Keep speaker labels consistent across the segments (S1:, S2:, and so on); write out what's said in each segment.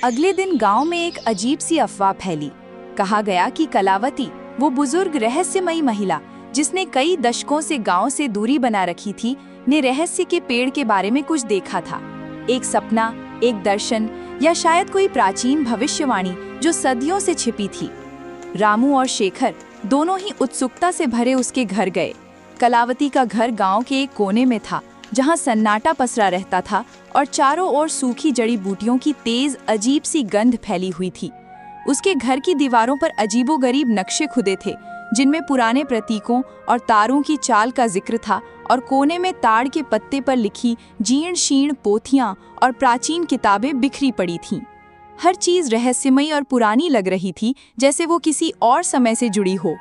S1: अगले दिन गांव में एक अजीब सी अफवाह फैली। कहा गया कि कलावती, वो बुजुर्ग रहस्यमयी महिला जिसने कई दशकों से गांव से दूरी बना रखी थी, ने रहस्य के पेड़ के बारे में कुछ देखा था। एक सपना, एक दर्शन, या शायद कोई प्राचीन भविष्यवाणी जो सदियों से छिपी थी। रामू और शेखर दोनों ही उत्सुकता से भरे उसके घर गए। कलावती का घर गांव के एक कोने में था, जहां सन्नाटा पसरा रहता था और चारों ओर सूखी जड़ी बूटियों की तेज अजीब सी गंध फैली हुई थी। उसके घर की दीवारों पर अजीबोगरीब नक्शे खुदे थे, जिनमें पुराने प्रतीकों और तारों की चाल का जिक्र था, और कोने में ताड़ के पत्ते पर लिखी जीर्ण शीर्ण पोथियां और प्राचीन किताबें बिखरी पड़ी थीं। हर चीज रहस्यमयी और पुरानी लग रही थी, जैसे वो किसी और समय से जुड़ी हो।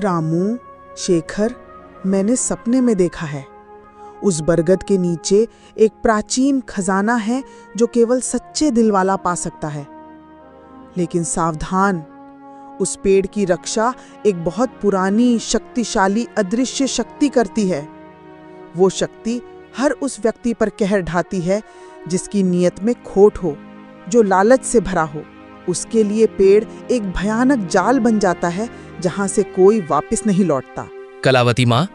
S2: रामू, शेखर, मैंने सपने में देखा है, उस बरगद के नीचे एक प्राचीन खजाना है जो केवल सच्चे दिल वाला पा सकता है। लेकिन सावधान, उस पेड़ की रक्षा एक बहुत पुरानी, शक्तिशाली, अदृश्य शक्ति करती है। वो शक्ति हर उस व्यक्ति पर कहर ढाती है जिसकी नीयत में खोट हो, जो लालच से भरा हो। उसके लिए पेड़ एक भयानक जाल बन जाता है जहां से कोई वापस नहीं लौटता।
S3: कलावती माँ,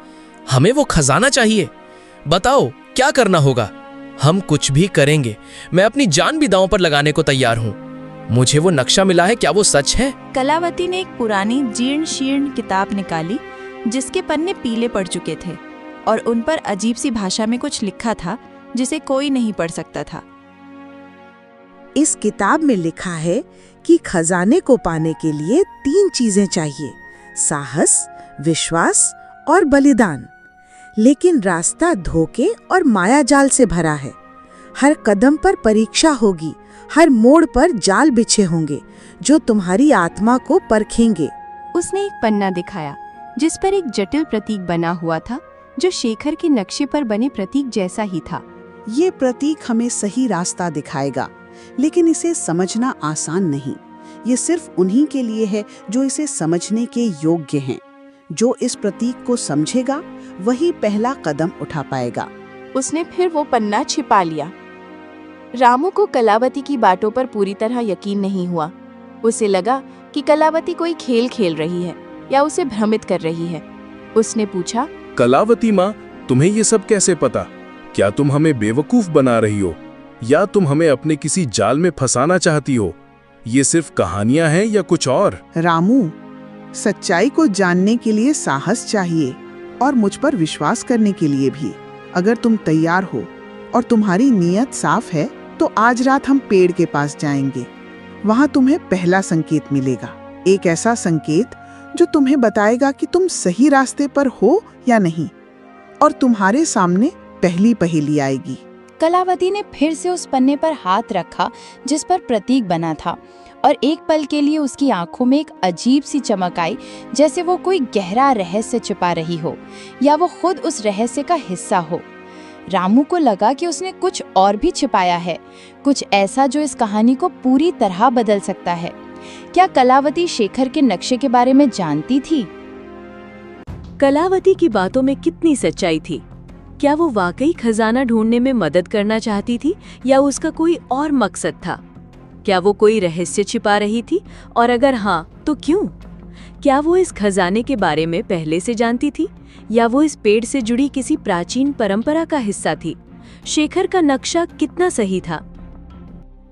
S3: हमें वो खजाना चाहिए। बताओ क्या करना होगा। हम कुछ भी करेंगे। मैं अपनी जान भी दांव पर लगाने को तैयार हूँ। मुझे वो नक्शा मिला है, क्या वो सच है?
S1: कलावती ने एक पुरानी जीर्ण शीर्ण किताब निकाली, जिसके पन्ने पीले पड़ चुके थे और उन पर अजीब सी भाषा में कुछ लिखा था जिसे कोई नहीं पढ़ सकता था।
S4: इस किताब में लिखा है कि खजाने को पाने के लिए 3 चीजें चाहिए: साहस, विश्वास और बलिदान। लेकिन रास्ता धोखे और मायाजाल से भरा है। हर कदम पर परीक्षा होगी, हर मोड़ पर जाल बिछे होंगे जो तुम्हारी आत्मा को परखेंगे।
S1: उसने एक पन्ना दिखाया जिस पर एक जटिल प्रतीक बना हुआ था, जो शेखर के नक्शे पर बने प्रतीक जैसा ही था।
S5: ये प्रतीक हमें सही रास्ता दिखाएगा, लेकिन इसे समझना आसान नहीं। ये सिर्फ उन्हीं के लिए है जो इसे समझने के योग्य हैं। जो इस प्रतीक को समझेगा वही पहला कदम उठा पाएगा।
S1: उसने फिर वो पन्ना छिपा लिया। रामू को कलावती की बातों पर पूरी तरह यकीन नहीं हुआ। उसे लगा कि कलावती कोई खेल खेल रही है या उसे भ्रमित कर रही है। उसने पूछा,
S6: कलावती माँ, तुम्हें ये सब कैसे पता? क्या तुम हमें बेवकूफ बना रही हो या तुम हमें अपने किसी जाल में फंसाना चाहती हो? ये सिर्फ कहानियां हैं या कुछ और?
S5: रामू, सच्चाई को जानने के लिए साहस चाहिए और मुझ पर विश्वास करने के लिए भी। अगर तुम तैयार हो और तुम्हारी नीयत साफ है तो आज रात हम पेड़ के पास जाएंगे। वहां तुम्हें पहला संकेत मिलेगा, एक ऐसा संकेत जो तुम्हें बताएगा कि तुम सही रास्ते पर हो या नहीं, और तुम्हारे सामने पहली पहेली आएगी।
S1: कलावती ने फिर से उस पन्ने पर हाथ रखा जिस पर प्रतीक बना था, और एक पल के लिए उसकी आंखों में एक अजीब सी चमक आई, जैसे वो कोई गहरा रहस्य छिपा रही हो या वो खुद उस रहस्य का हिस्सा हो। रामू को लगा कि उसने कुछ और भी छिपाया है, कुछ ऐसा जो इस कहानी को पूरी तरह बदल सकता है। क्या कलावती शेखर के नक्शे के बारे में जानती थी?
S7: कलावती की बातों में कितनी सच्चाई थी? क्या वो वाकई खजाना ढूंढने में मदद करना चाहती थी या उसका कोई और मकसद था? क्या वो कोई रहस्य छिपा रही थी, और अगर हाँ तो क्यों? क्या वो इस खजाने के बारे में पहले से जानती थी या वो इस पेड़ से जुड़ी किसी प्राचीन परंपरा का हिस्सा थी? शेखर का नक्शा कितना सही था?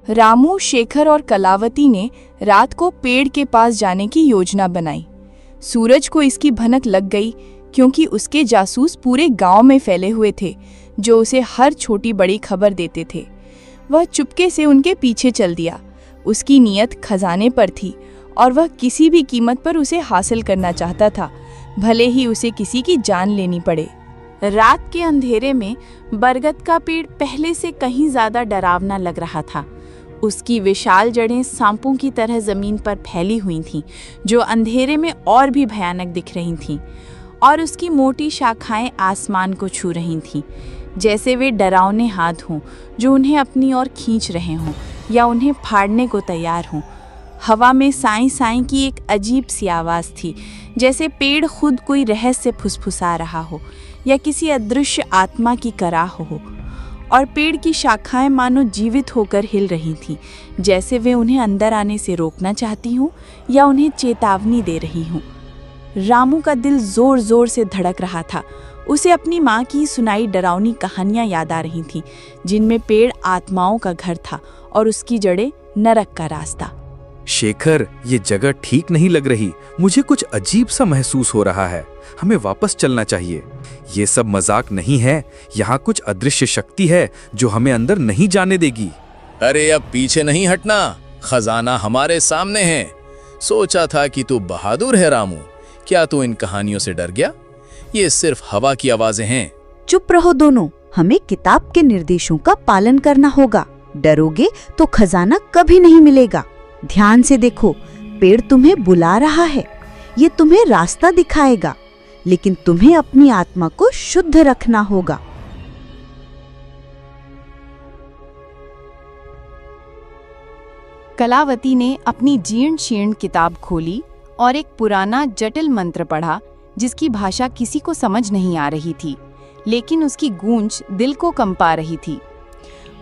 S1: रामू, शेखर और कलावती ने रात को पेड़ के पास जाने की योजना बनाई। सूरज को इसकी भनक लग गई क्योंकि उसके जासूस पूरे गांव में फैले हुए थे, जो उसे हर छोटी बड़ी खबर देते थे। वह चुपके से उनके पीछे चल दिया। उसकी नीयत खजाने पर थी और वह किसी भी कीमत पर उसे हासिल करना चाहता था, भले ही उसे किसी की जान लेनी पड़े। रात के अंधेरे में बरगद का पेड़ पहले से कहीं ज्यादा डरावना लग रहा था। उसकी विशाल जड़ें सांपों की तरह जमीन पर फैली हुई थीं, जो अंधेरे में और भी भयानक दिख रही थीं, और उसकी मोटी शाखाएं आसमान को छू रही थीं, जैसे वे डरावने हाथ हों जो उन्हें अपनी ओर खींच रहे हों या उन्हें फाड़ने को तैयार हों। हवा में साई साई की एक अजीब सी आवाज़ थी, जैसे पेड़ खुद कोई रहस्य फुसफुसा रहा हो या किसी अदृश्य आत्मा की कराह हो। और पेड़ की शाखाएं मानो जीवित होकर हिल रही थीं, जैसे वे उन्हें अंदर आने से रोकना चाहती हूँ या उन्हें चेतावनी दे रही हूँ। रामू का दिल जोर जोर से धड़क रहा था। उसे अपनी माँ की सुनाई डरावनी कहानियां याद आ रही थीं, जिनमें पेड़ आत्माओं का घर था और उसकी जड़ें नरक का रास्ता।
S8: शेखर, ये जगह ठीक नहीं लग रही। मुझे कुछ अजीब सा महसूस हो रहा है। हमें वापस चलना चाहिए। ये सब मजाक नहीं है। यहाँ कुछ अदृश्य शक्ति है जो हमें अंदर नहीं जाने देगी।
S3: अरे अब पीछे नहीं हटना, खजाना हमारे सामने है। सोचा था कि तू बहादुर है रामू। क्या तू इन कहानियों से डर गया? ये सिर्फ हवा की आवाजें हैं।
S9: चुप रहो दोनों। हमें किताब के निर्देशों का पालन करना होगा। डरोगे तो खजाना कभी नहीं मिलेगा। ध्यान से देखो, पेड़ तुम्हें बुला रहा है। ये तुम्हें रास्ता दिखाएगा, लेकिन तुम्हें अपनी आत्मा को शुद्ध रखना होगा।
S1: कलावती ने अपनी जीर्ण शीर्ण किताब खोली और एक पुराना जटिल मंत्र पढ़ा, जिसकी भाषा किसी को समझ नहीं आ रही थी, लेकिन उसकी गूंज दिल को कंपा रही थी।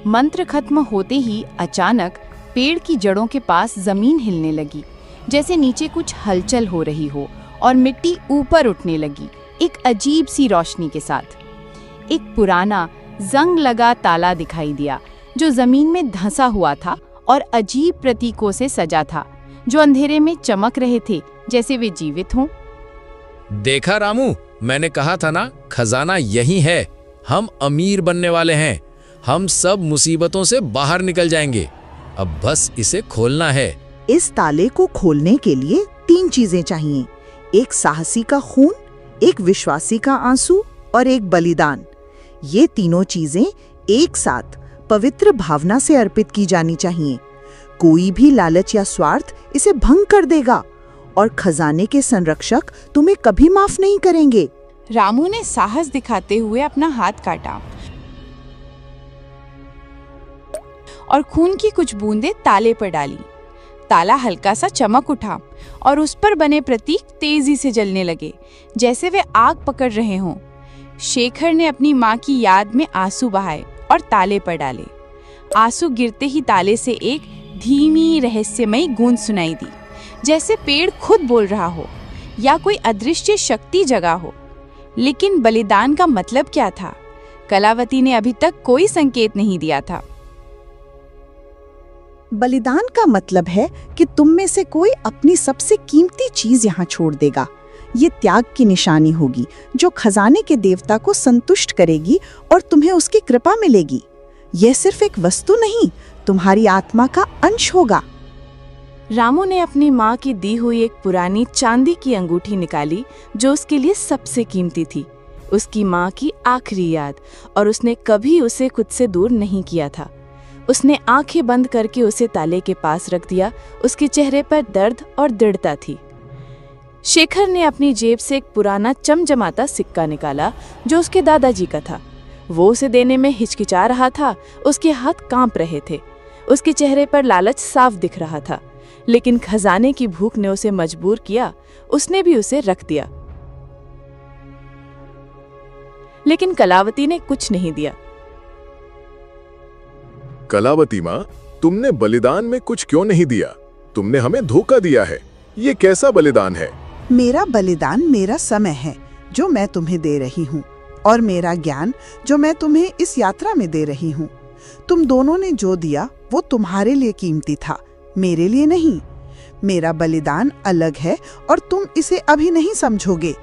S1: मंत्र खत्म होते ही अचानक पेड़ की जड़ों के पास जमीन हिलने लगी, जैसे नीचे कुछ हलचल हो रही हो, और मिट्टी ऊपर उठने लगी, एक अजीब सी रोशनी के साथ। एक पुराना जंग लगा ताला दिखाई दिया, जो जमीन में धंसा हुआ था और अजीब प्रतीकों से सजा था, जो अंधेरे में चमक रहे थे, जैसे वे जीवित हों।
S3: देखा रामू, मैंने कहा था ना, खजाना यही है। हम अमीर बनने वाले हैं। हम सब मुसीबतों से बाहर निकल जाएंगे। अब बस इसे खोलना है।
S4: इस ताले को खोलने के लिए 3 चीजें चाहिए। एक साहसी का खून, एक विश्वासी का आंसू और एक बलिदान। ये तीनों चीजें एक साथ पवित्र भावना से अर्पित की जानी चाहिए। कोई भी लालच या स्वार्थ इसे भंग कर देगा और खजाने के संरक्षक तुम्हें कभी माफ नहीं करेंगे।
S1: रामू ने साहस दिखाते हुए अपना हाथ काटा और खून की कुछ बूंदें ताले पर डाली। ताला हल्का सा चमक उठा और उस पर बने प्रतीक तेजी से जलने लगे, जैसे वे आग पकड़ रहे हों। शेखर ने अपनी माँ की याद में आंसू बहाए और ताले पर डाले। आंसू गिरते ही ताले से एक धीमी रहस्यमयी गूंज सुनाई दी, जैसे पेड़ खुद बोल रहा हो या कोई अदृश्य शक्ति जगा हो। लेकिन बलिदान का मतलब क्या था? कलावती ने अभी तक कोई संकेत नहीं दिया था।
S4: बलिदान का मतलब है कि तुम में से कोई अपनी सबसे कीमती चीज यहाँ छोड़ देगा। ये त्याग की निशानी होगी जो खजाने के देवता को संतुष्ट करेगी और तुम्हें उसकी कृपा मिलेगी। यह सिर्फ एक वस्तु नहीं, तुम्हारी आत्मा का अंश होगा।
S1: रामू ने अपनी माँ की दी हुई एक पुरानी चांदी की अंगूठी निकाली, जो उसके लिए सबसे कीमती थी। उसकी माँ की आखिरी याद, और उसने कभी उसे खुद से दूर नहीं किया था। उसने आंखें बंद करके उसे ताले के पास रख दिया। उसके चेहरे पर दर्द और दृढ़ता थी। शेखर ने अपनी जेब से एक पुराना चमचमाता सिक्का निकाला, जो उसके दादाजी का था। वो उसे देने में हिचकिचा रहा था। उसके हाथ कांप रहे थे। उसके चेहरे पर लालच साफ दिख रहा था, लेकिन खजाने की भूख ने उसे मजबूर किया। उसने भी उसे रख दिया। लेकिन कलावती ने कुछ नहीं दिया।
S6: कलावती माँ, तुमने बलिदान में कुछ क्यों नहीं दिया? तुमने हमें धोखा दिया है। ये कैसा बलिदान है?
S5: मेरा बलिदान मेरा समय है जो मैं तुम्हें दे रही हूँ, और मेरा ज्ञान जो मैं तुम्हें इस यात्रा में दे रही हूँ। तुम दोनों ने जो दिया वो तुम्हारे लिए कीमती था, मेरे लिए नहीं। मेरा बलिदान अलग है और तुम इसे अभी नहीं समझोगे।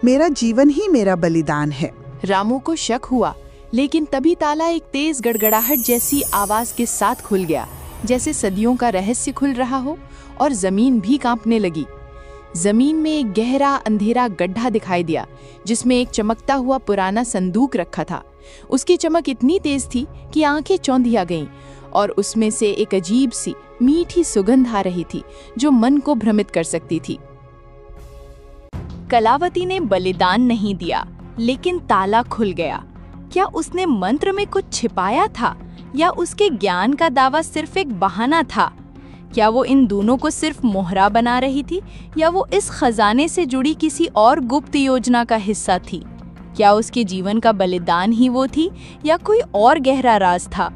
S5: मेरा जीवन ही मेरा बलिदान है।
S1: रामू को शक हुआ, लेकिन तभी ताला एक तेज गड़गड़ाहट जैसी आवाज के साथ खुल गया, जैसे सदियों का रहस्य खुल रहा हो, और जमीन भी कांपने लगी। जमीन में एक गहरा अंधेरा गड्ढा दिखाई दिया, जिसमें एक चमकता हुआ पुराना संदूक रखा था। उसकी चमक इतनी तेज थी कि आंखें चौंधिया गईं, और उसमें से एक अजीब सी मीठी सुगंध आ रही थी, जो मन को भ्रमित कर सकती थी। कलावती ने बलिदान नहीं दिया, लेकिन ताला खुल गया। क्या उसने मंत्र में कुछ छिपाया था, या उसके ज्ञान का दावा सिर्फ एक बहाना था? क्या वो इन दोनों को सिर्फ मोहरा बना रही थी, या वो इस खजाने से जुड़ी किसी और गुप्त योजना का हिस्सा थी? क्या उसके जीवन का बलिदान ही वो थी या कोई और गहरा राज था?